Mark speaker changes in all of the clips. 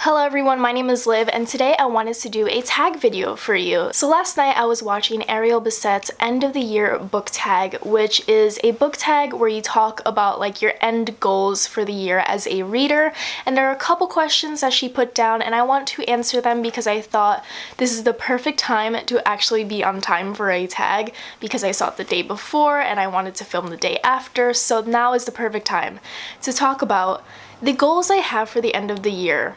Speaker 1: Hello everyone, my name is Liv and today I wanted to do a tag video for you. So last night I was watching Ariel Bissette's end of the year book tag, which is a book tag where you talk about like your end goals for the year as a reader, and there are a couple questions that she put down and I want to answer them because I thought this is the perfect time to actually be on time for a tag because I saw it the day before and I wanted to film the day after, so now is the perfect time to talk about the goals I have for the end of the year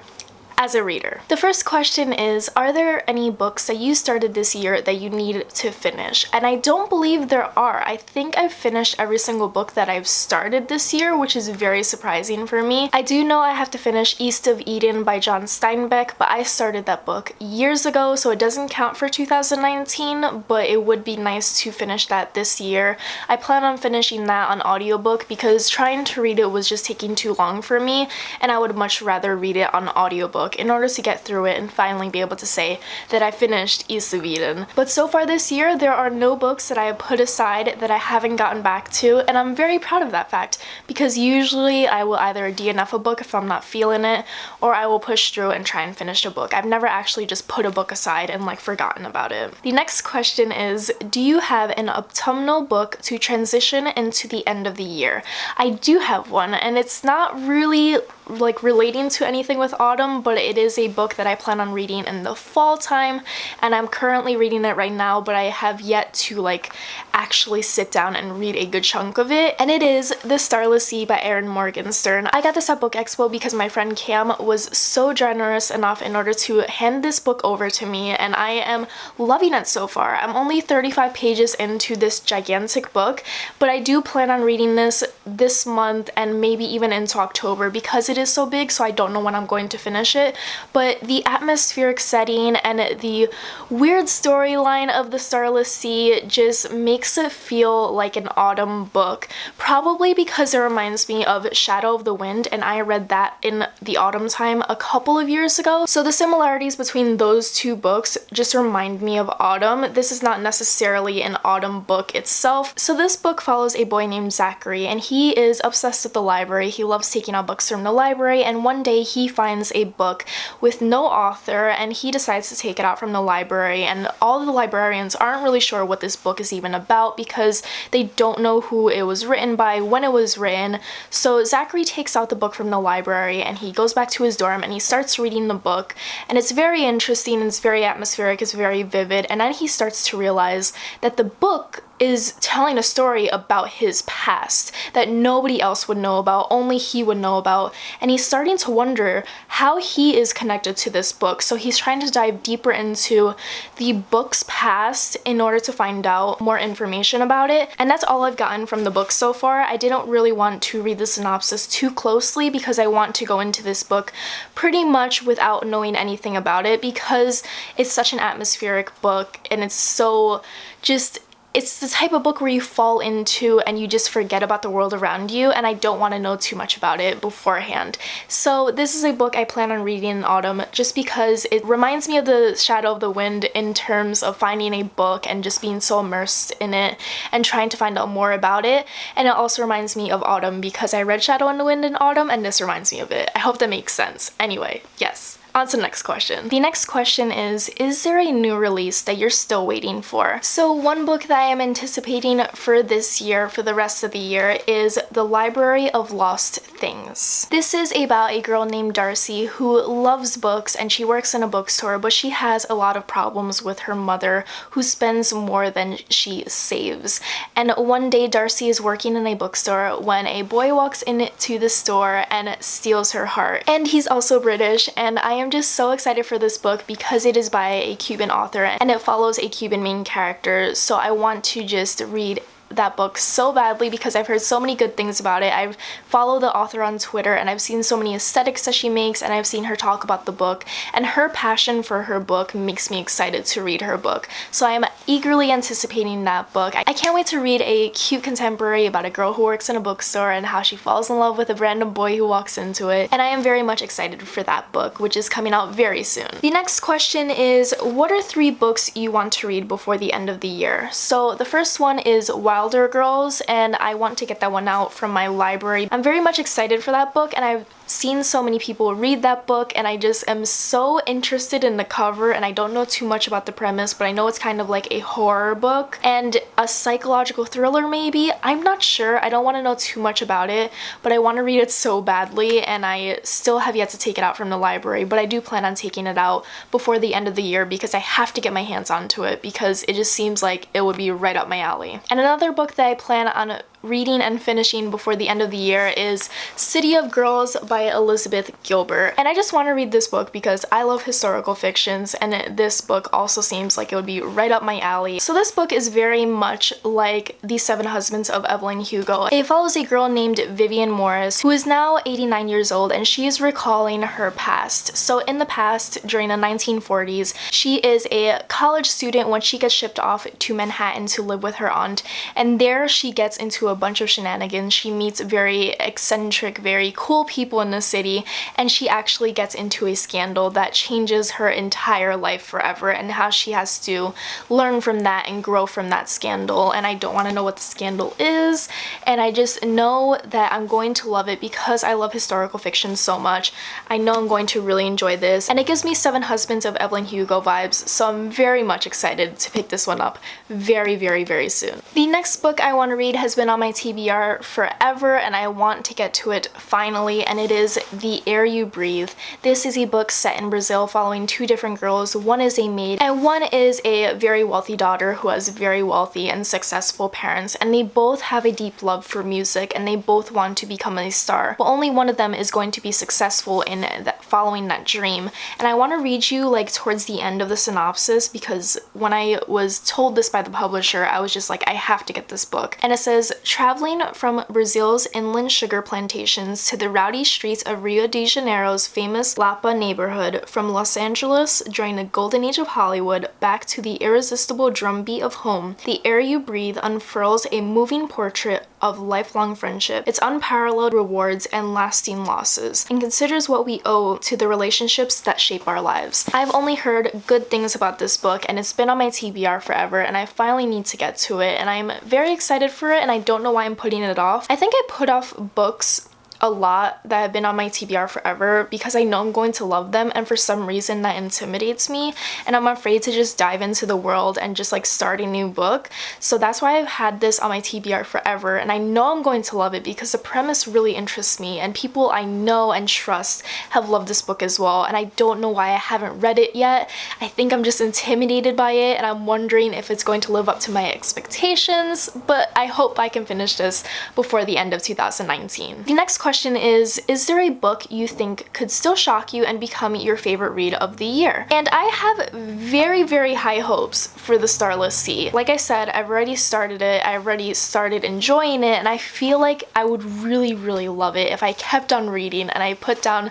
Speaker 1: as a reader. The first question is, are there any books that you started this year that you need to finish? And I don't believe there are. I think I've finished every single book that I've started this year, which is very surprising for me. I do know I have to finish East of Eden by John Steinbeck, but I started that book years ago, so it doesn't count for 2019, but it would be nice to finish that this year. I plan on finishing that on audiobook because trying to read it was just taking too long for me, and I would much rather read it on audiobook in order to get through it and finally be able to say that I finished East of Eden. But so far this year, there are no books that I have put aside that I haven't gotten back to, and I'm very proud of that fact because usually I will either DNF a book if I'm not feeling it, or I will push through and try and finish a book. I've never actually just put a book aside and like forgotten about it. The next question is, do you have an autumnal book to transition into the end of the year? I do have one, and it's not really like relating to anything with autumn, but it is a book that I plan on reading in the fall time, and I'm currently reading it right now, but I have yet to like actually sit down and read a good chunk of it, and it is The Starless by Erin Morgenstern. I got this at Book Expo because my friend Cam was so generous enough in order to hand this book over to me, and I am loving it so far. I'm only 35 pages into this gigantic book, but I do plan on reading this month and maybe even into October because it is so big, so I don't know when I'm going to finish it. But the atmospheric setting and the weird storyline of The Starless Sea just makes it feel like an autumn book, probably because it reminds me of Shadow of the Wind, and I read that in the autumn time a couple of years ago. So the similarities between those two books just remind me of autumn. This is not necessarily an autumn book itself. So this book follows a boy named Zachary, and he is obsessed with the library. He loves taking out books from the library, and one day he finds a book with no author and he decides to take it out from the library, and all the librarians aren't really sure what this book is even about because they don't know who it was written by, when it was written. So Zachary takes out the book from the library and he goes back to his dorm and he starts reading the book, and it's very interesting, it's very atmospheric, it's very vivid, and then he starts to realize that the book is telling a story about his past that nobody else would know about, only he would know about, and he's starting to wonder how he is connected to this book. So he's trying to dive deeper into the book's past in order to find out more information about it, and that's all I've gotten from the book so far. I didn't really want to read the synopsis too closely because I want to go into this book pretty much without knowing anything about it because it's such an atmospheric book and it's so just it's the type of book where you fall into and you just forget about the world around you, and I don't want to know too much about it beforehand. So this is a book I plan on reading in autumn just because it reminds me of The Shadow of the Wind in terms of finding a book and just being so immersed in it and trying to find out more about it. And it also reminds me of autumn because I read Shadow in the Wind in autumn and this reminds me of it. I hope that makes sense. Anyway, yes. On to the next question. The next question is there a new release that you're still waiting for? So one book that I am anticipating for this year, for the rest of the year, is The Library of Lost Things. This is about a girl named Darcy who loves books and she works in a bookstore, but she has a lot of problems with her mother who spends more than she saves. And one day Darcy is working in a bookstore when a boy walks into the store and steals her heart. And he's also British, and I am just so excited for this book because it is by a Cuban author and it follows a Cuban main character, so I want to just read that book so badly because I've heard so many good things about it. I've followed the author on Twitter and I've seen so many aesthetics that she makes, and I've seen her talk about the book, and her passion for her book makes me excited to read her book. So I am eagerly anticipating that book. I can't wait to read a cute contemporary about a girl who works in a bookstore and how she falls in love with a random boy who walks into it, and I am very much excited for that book, which is coming out very soon. The next question is, what are 3 books you want to read before the end of the year? So the first one is Wilder Girls, and I want to get that one out from my library. I'm very much excited for that book, and I've seen so many people read that book, and I just am so interested in the cover, and I don't know too much about the premise, but I know it's kind of like a horror book and a psychological thriller maybe. I'm not sure. I don't want to know too much about it, but I want to read it so badly, and I still have yet to take it out from the library, but I do plan on taking it out before the end of the year because I have to get my hands onto it because it just seems like it would be right up my alley. And another book that I plan on reading and finishing before the end of the year is City of Girls by Elizabeth Gilbert. And I just want to read this book because I love historical fictions, and this book also seems like it would be right up my alley. So this book is very much like The Seven Husbands of Evelyn Hugo. It follows a girl named Vivian Morris who is now 89 years old, and she is recalling her past. So in the past, during the 1940s, she is a college student when she gets shipped off to Manhattan to live with her aunt, and there she gets into a bunch of shenanigans. She meets very eccentric, very cool people in the city, and she actually gets into a scandal that changes her entire life forever, and how she has to learn from that and grow from that scandal. And I don't want to know what the scandal is, and I just know that I'm going to love it because I love historical fiction so much. I know I'm going to really enjoy this, and it gives me Seven Husbands of Evelyn Hugo vibes, so I'm very much excited to pick this one up very, very, very soon. The next book I want to read has been on my TBR forever, and I want to get to it finally, and it is The Air You Breathe. This is a book set in Brazil following two different girls. One is a maid and one is a very wealthy daughter who has very wealthy and successful parents, and they both have a deep love for music and they both want to become a star, but only one of them is going to be successful in following that dream. And I want to read you like towards the end of the synopsis because when I was told this by the publisher, I was just like, I have to get this book. And it says, traveling from Brazil's inland sugar plantations to the rowdy streets of Rio de Janeiro's famous Lapa neighborhood, from Los Angeles during the golden age of Hollywood back to the irresistible drumbeat of home, The Air You Breathe unfurls a moving portrait of lifelong friendship, its unparalleled rewards and lasting losses, and considers what we owe to the relationships that shape our lives. I've only heard good things about this book, and it's been on my TBR forever, and I finally need to get to it, and I'm very excited for it, and I don't know why I'm putting it off. I think I put off books a lot that have been on my TBR forever because I know I'm going to love them, and for some reason that intimidates me, and I'm afraid to just dive into the world and just like start a new book. So that's why I've had this on my TBR forever, and I know I'm going to love it because the premise really interests me, and people I know and trust have loved this book as well, and I don't know why I haven't read it yet. I think I'm just intimidated by it, and I'm wondering if it's going to live up to my expectations, but I hope I can finish this before the end of 2019. The next question is there a book you think could still shock you and become your favorite read of the year? And I have very, very high hopes for the Starless Sea. Like I said, I've already started it, I already started enjoying it, and I feel like I would really, really love it if I kept on reading and I put down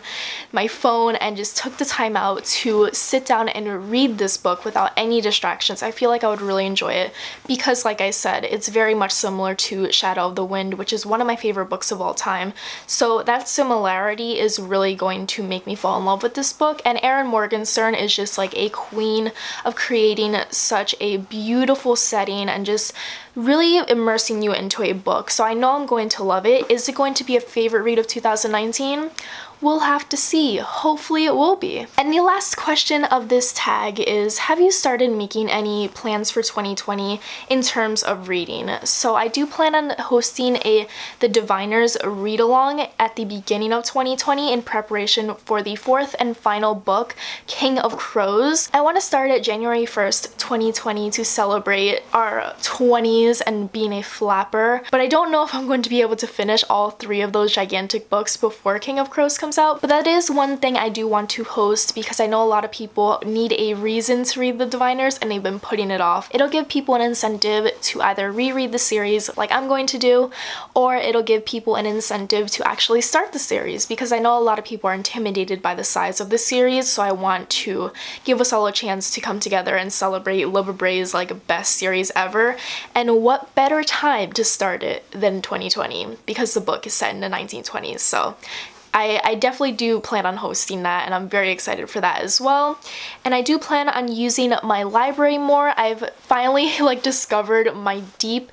Speaker 1: my phone and just took the time out to sit down and read this book without any distractions. I feel like I would really enjoy it because, like I said, it's very much similar to Shadow of the Wind, which is one of my favorite books of all time. So that similarity is really going to make me fall in love with this book, and Erin Morgenstern is just like a queen of creating such a beautiful setting and just really immersing you into a book. So I know I'm going to love it. Is it going to be a favorite read of 2019? We'll have to see. Hopefully it will be. And the last question of this tag is, have you started making any plans for 2020 in terms of reading? So I do plan on hosting the Diviners read along at the beginning of 2020 in preparation for the fourth and final book, King of Crows. I want to start at January 1st, 2020 to celebrate our 20s and being a flapper, but I don't know if I'm going to be able to finish all three of those gigantic books before King of Crows comes out, but that is one thing I do want to host because I know a lot of people need a reason to read the Diviners and they've been putting it off. It'll give people an incentive to either reread the series like I'm going to do, or it'll give people an incentive to actually start the series because I know a lot of people are intimidated by the size of the series, so I want to give us all a chance to come together and celebrate Libba Bray's like best series ever. And what better time to start it than 2020 because the book is set in the 1920s. So I definitely do plan on hosting that, and I'm very excited for that as well. And I do plan on using my library more. I've finally like discovered my deep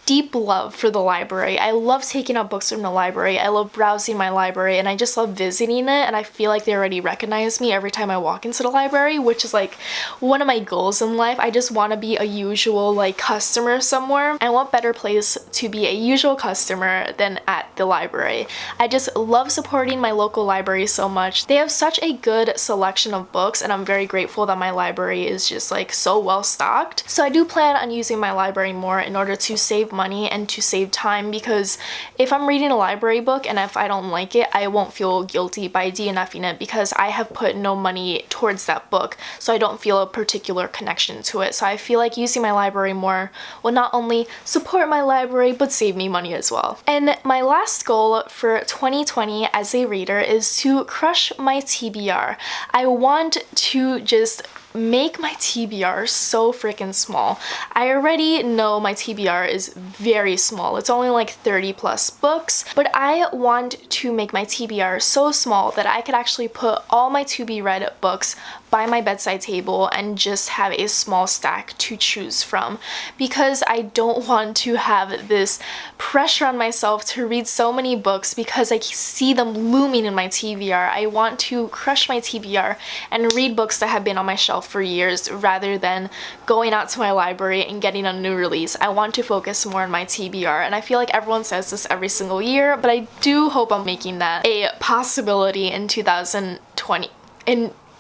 Speaker 1: deep love for the library. I love taking out books from the library. I love browsing my library, and I just love visiting it, and I feel like they already recognize me every time I walk into the library, which is like one of my goals in life. I just want to be a usual like customer somewhere. I want better place to be a usual customer than at the library. I just love supporting my local library so much. They have such a good selection of books, and I'm very grateful that my library is just like so well stocked. So I do plan on using my library more in order to save money and to save time, because if I'm reading a library book and if I don't like it, I won't feel guilty by DNFing it because I have put no money towards that book, so I don't feel a particular connection to it. So I feel like using my library more will not only support my library but save me money as well. And my last goal for 2020 as a reader is to crush my TBR. I want to just make my TBR so freaking small. I already know my TBR is very small. It's only like 30 plus books, but I want to make my TBR so small that I could actually put all my to be read books by my bedside table and just have a small stack to choose from, because I don't want to have this pressure on myself to read so many books because I see them looming in my TBR. I want to crush my TBR and read books that have been on my shelf for years rather than going out to my library and getting a new release. I want to focus more on my TBR, and I feel like everyone says this every single year, but I do hope I'm making that a possibility in 2020.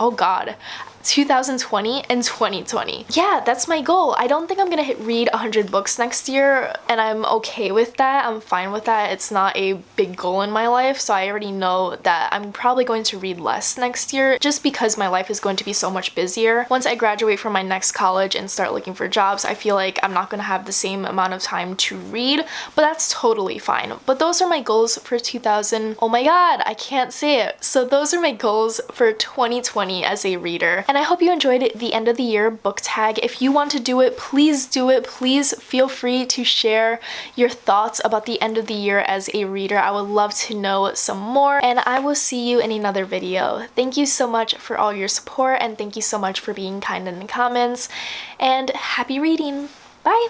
Speaker 1: Oh god, 2020 and 2020. Yeah, that's my goal. I don't think I'm gonna read 100 books next year, and I'm okay with that. I'm fine with that. It's not a big goal in my life, so I already know that I'm probably going to read less next year just because my life is going to be so much busier. Once I graduate from my next college and start looking for jobs, I feel like I'm not gonna have the same amount of time to read, but that's totally fine. But those are my goals for 2000. Oh my god, I can't say it. So those are my goals for 2020 as a reader. And I hope you enjoyed the end of the year book tag. If you want to do it, please do it. Please feel free to share your thoughts about the end of the year as a reader. I would love to know some more, and I will see you in another video. Thank you so much for all your support, and thank you so much for being kind in the comments, and happy reading. Bye!